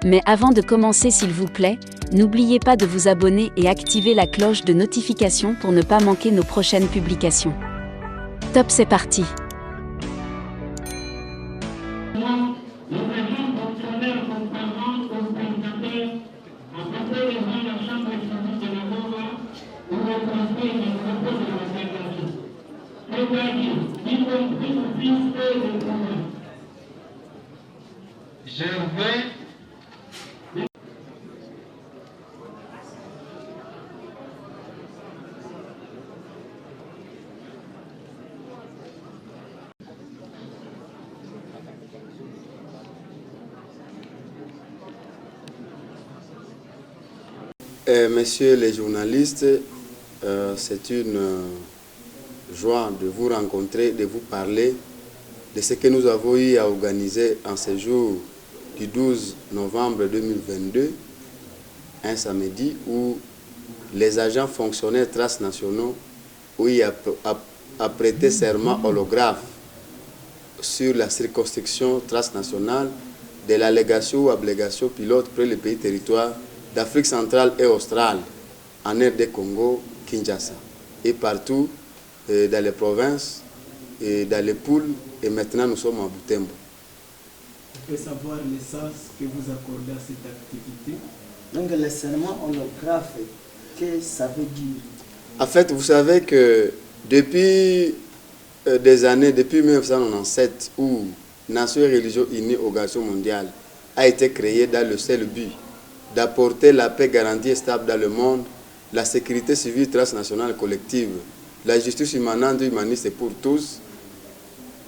Mais avant de commencer, s'il vous plaît, n'oubliez pas de vous abonner et activer la cloche de notification pour ne pas manquer nos prochaines publications. Top, c'est parti! Messieurs les journalistes, c'est une joie de vous rencontrer, de vous parler de ce que nous avons eu à organiser en ce jour du 12 novembre 2022, un samedi où les agents fonctionnaires transnationaux ont eu à prêter serment holographe sur la circonscription transnationale de l'allégation ou ablégation pilote pour les pays territoires d'Afrique centrale et australe, en RD Congo, Kinshasa, et partout dans les provinces, et dans les poules, et maintenant nous sommes à Butembo. On peut savoir le sens que vous accordez à cette activité? Donc le serment holographe, qu'est-ce que ça veut dire? En fait, vous savez que depuis des années, depuis 1997, où Nations et Religions Unies Organisation mondiale a été créée dans le seul but d'apporter la paix garantie et stable dans le monde, la sécurité civile transnationale collective, la justice immanente et humaniste pour tous,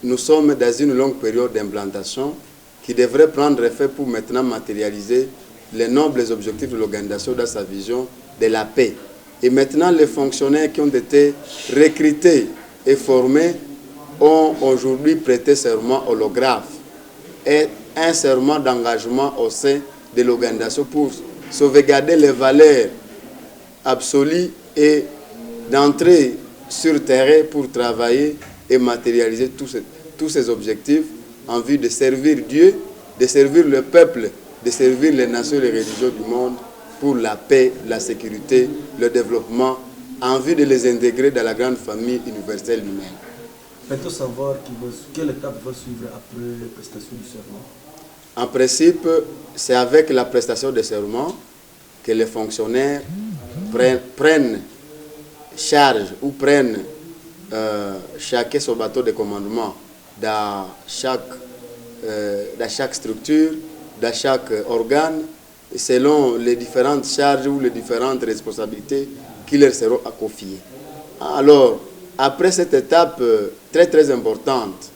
nous sommes dans une longue période d'implantation qui devrait prendre effet pour maintenant matérialiser les nobles objectifs de l'organisation dans sa vision de la paix. Et maintenant, les fonctionnaires qui ont été recrutés et formés ont aujourd'hui prêté serment holographe et un serment d'engagement au sein de l'organisation pour sauvegarder les valeurs absolues et d'entrer sur terrain pour travailler et matérialiser tous ces objectifs en vue de servir Dieu, de servir le peuple, de servir les nations et les religions du monde pour la paix, la sécurité, le développement, en vue de les intégrer dans la grande famille universelle humaine. Peut-on savoir quelle étape va suivre après la prestation du serment? En principe, c'est avec la prestation de serment que les fonctionnaires prennent charge ou prennent chacun son bateau de commandement dans chaque structure, dans chaque organe, selon les différentes charges ou les différentes responsabilités qui leur seront confiées. Alors, après cette étape très importante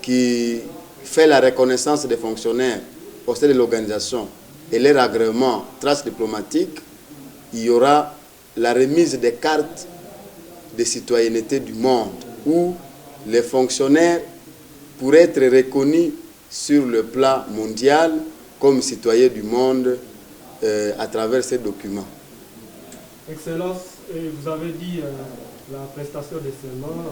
qui fait la reconnaissance des fonctionnaires au sein de l'organisation et leur agrément transdiplomatique, il y aura la remise des cartes de citoyenneté du monde où les fonctionnaires pourraient être reconnus sur le plan mondial comme citoyens du monde à travers ces documents. Excellence, vous avez dit la prestation de serment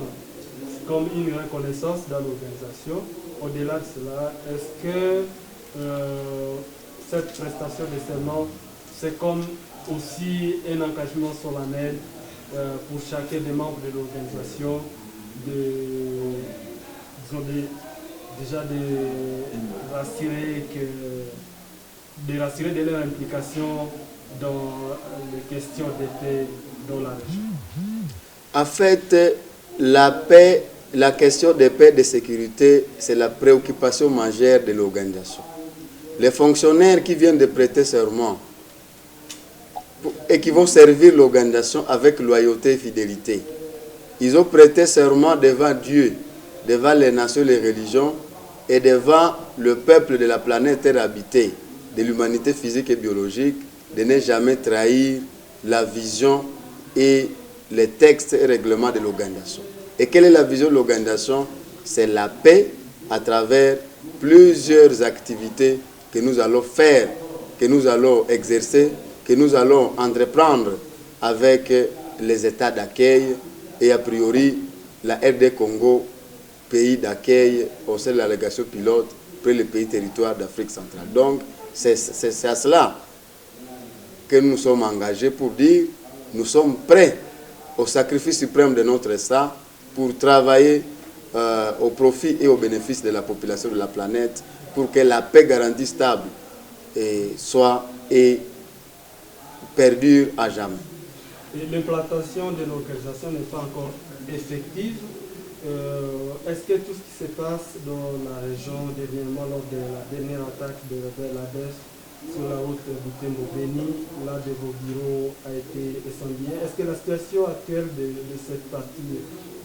comme une reconnaissance dans l'organisation. Au-delà de cela, est-ce que cette prestation de serment, c'est comme aussi un engagement solennel pour chacun des membres de l'organisation de rassurer de leur implication dans les questions de paix dans la région? En fait, la paix, la question de paix et de sécurité, c'est la préoccupation majeure de l'organisation. Les fonctionnaires qui viennent de prêter serment et qui vont servir l'organisation avec loyauté et fidélité, ils ont prêté serment devant Dieu, devant les nations et les religions et devant le peuple de la planète Terre habitée, de l'humanité physique et biologique, de ne jamais trahir la vision et les textes et règlements de l'organisation. Et quelle est la vision de l'organisation? C'est la paix à travers plusieurs activités que nous allons faire, que nous allons exercer, que nous allons entreprendre avec les États d'accueil et a priori la RD Congo, pays d'accueil au sein de l'allégation pilote pour les pays territoires d'Afrique centrale. Donc, C'est à cela que nous sommes engagés pour dire nous sommes prêts au sacrifice suprême de notre État pour travailler au profit et au bénéfice de la population de la planète pour que la paix garantie stable soit et perdure à jamais. L'implantation de l'organisation n'est pas encore effective. Est-ce que tout ce qui se passe dans la région dernièrement lors de la dernière attaque de l'ADEF sur la route Butembo-Beni, là de vos bureaux a été incendié, est-ce que la situation actuelle de cette partie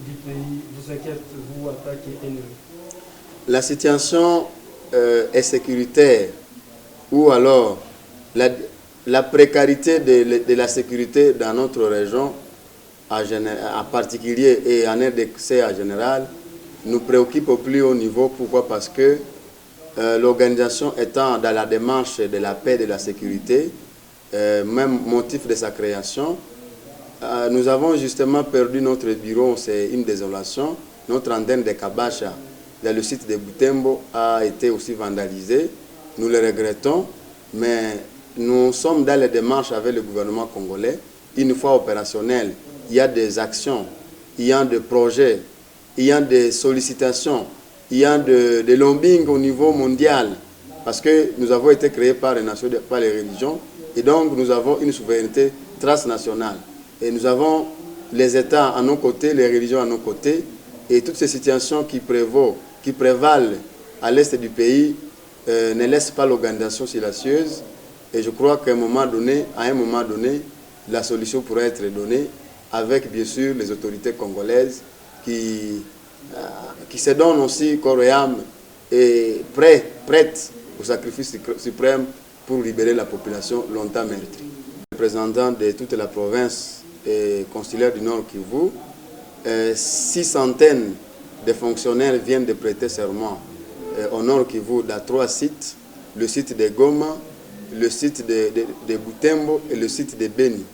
du pays vous inquiète, vous, attaquez ennemi? La situation est sécuritaire ou alors la précarité de la sécurité dans notre région en particulier et en RDC en général nous préoccupe au plus haut niveau. Pourquoi? Parce que l'organisation étant dans la démarche de la paix et de la sécurité, même motif de sa création, nous avons justement perdu notre bureau, c'est une désolation. Notre antenne de Kabacha, dans le site de Butembo, a été aussi vandalisée. Nous le regrettons, mais nous sommes dans les démarches avec le gouvernement congolais. Une fois opérationnel, il y a des actions, il y a des projets, il y a des sollicitations, il y a de lobbying au niveau mondial, parce que nous avons été créés par les nations, par les religions, et donc nous avons une souveraineté transnationale. Et nous avons les États à nos côtés, les religions à nos côtés, et toutes ces situations qui prévalent à l'est du pays ne laissent pas l'organisation silencieuse. Et je crois qu'à un moment donné, la solution pourrait être donnée avec bien sûr les autorités congolaises qui se donnent aussi corps et âme et prêtes au sacrifice suprême pour libérer la population longtemps meurtrie. Représentant de toute la province et consulaire du Nord Kivu, 600 de fonctionnaires viennent de prêter serment au Nord Kivu dans 3 sites, le site de Goma, le site de Butembo et le site de Beni.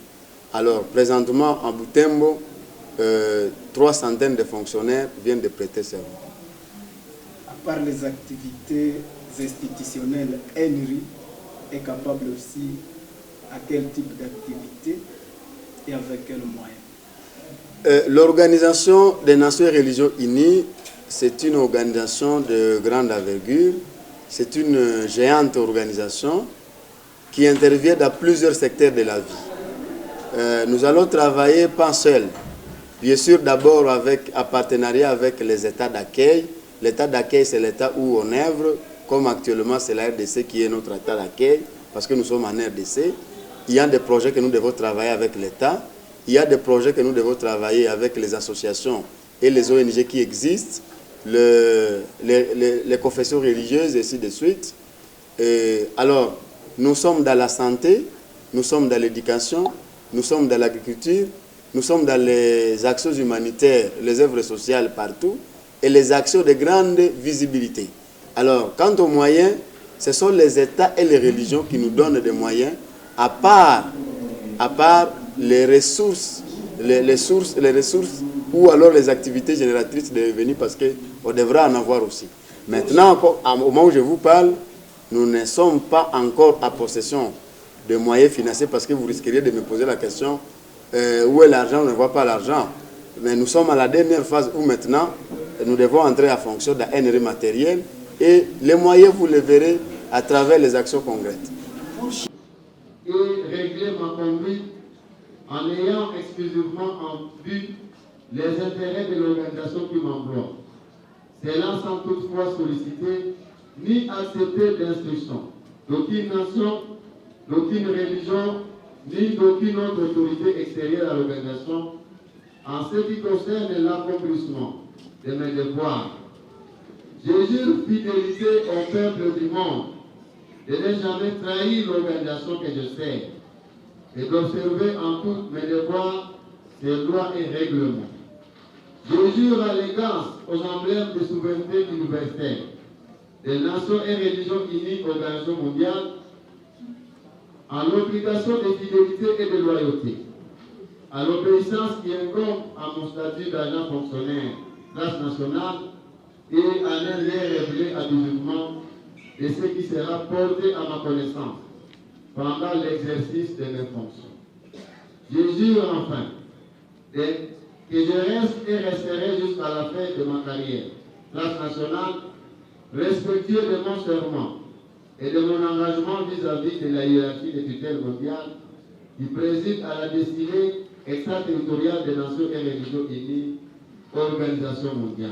Alors, présentement, en Butembo, 300 de fonctionnaires viennent de prêter serment. À part les activités institutionnelles, ENRI est capable aussi à quel type d'activité et avec quels moyens? L'Organisation des Nations et Religions Unies, c'est une organisation de grande envergure. C'est une géante organisation qui intervient dans plusieurs secteurs de la vie. Nous allons travailler pas seuls. Bien sûr, d'abord en partenariat avec les États d'accueil. L'État d'accueil, c'est l'État où on œuvre, comme actuellement c'est la RDC qui est notre État d'accueil, parce que nous sommes en RDC. Il y a des projets que nous devons travailler avec l'État. Il y a des projets que nous devons travailler avec les associations et les ONG qui existent, les confessions religieuses et ainsi de suite. Alors, nous sommes dans la santé, nous sommes dans l'éducation, nous sommes dans l'agriculture, nous sommes dans les actions humanitaires, les œuvres sociales partout, et les actions de grande visibilité. Alors, quant aux moyens, ce sont les États et les religions qui nous donnent des moyens, à part les ressources ou alors les activités génératrices de revenus, parce qu'on devra en avoir aussi. Maintenant, au moment où je vous parle, nous ne sommes pas encore en possession de moyens financiers, parce que vous risqueriez de me poser la question où est l'argent, on ne voit pas l'argent. Mais nous sommes à la dernière phase où maintenant nous devons entrer en fonction d'un NRE matériel, et les moyens, vous les verrez à travers les actions concrètes. Et régler ma conduite en ayant exclusivement en vue les intérêts de l'organisation qui m'emploie. C'est là sans toutefois solliciter ni accepter d'instruction d'aucune nation, d'aucune religion, ni d'aucune autre autorité extérieure à l'organisation en ce qui concerne l'accomplissement de mes devoirs. Je jure fidélité au peuple du monde, de ne jamais trahir l'organisation que je sers et d'observer en tous mes devoirs ses lois et règlements. Je jure allégeance aux emblèmes de souveraineté universelle des Nations et Religions Unies, Organisation mondiale, en l'obligation de fidélité et de loyauté, à l'obéissance qui incombe à mon statut d'agent fonctionnaire transnational et à un lien révélé à 18 de ce qui sera porté à ma connaissance pendant l'exercice de mes fonctions. Je jure enfin que je reste et resterai jusqu'à la fin de ma carrière transnationale respectueux de mon serment et de mon engagement vis-à-vis de la hiérarchie des tutelles mondiales qui préside à la destinée extraterritoriale des Nations et Religions Unies, Organisation mondiale.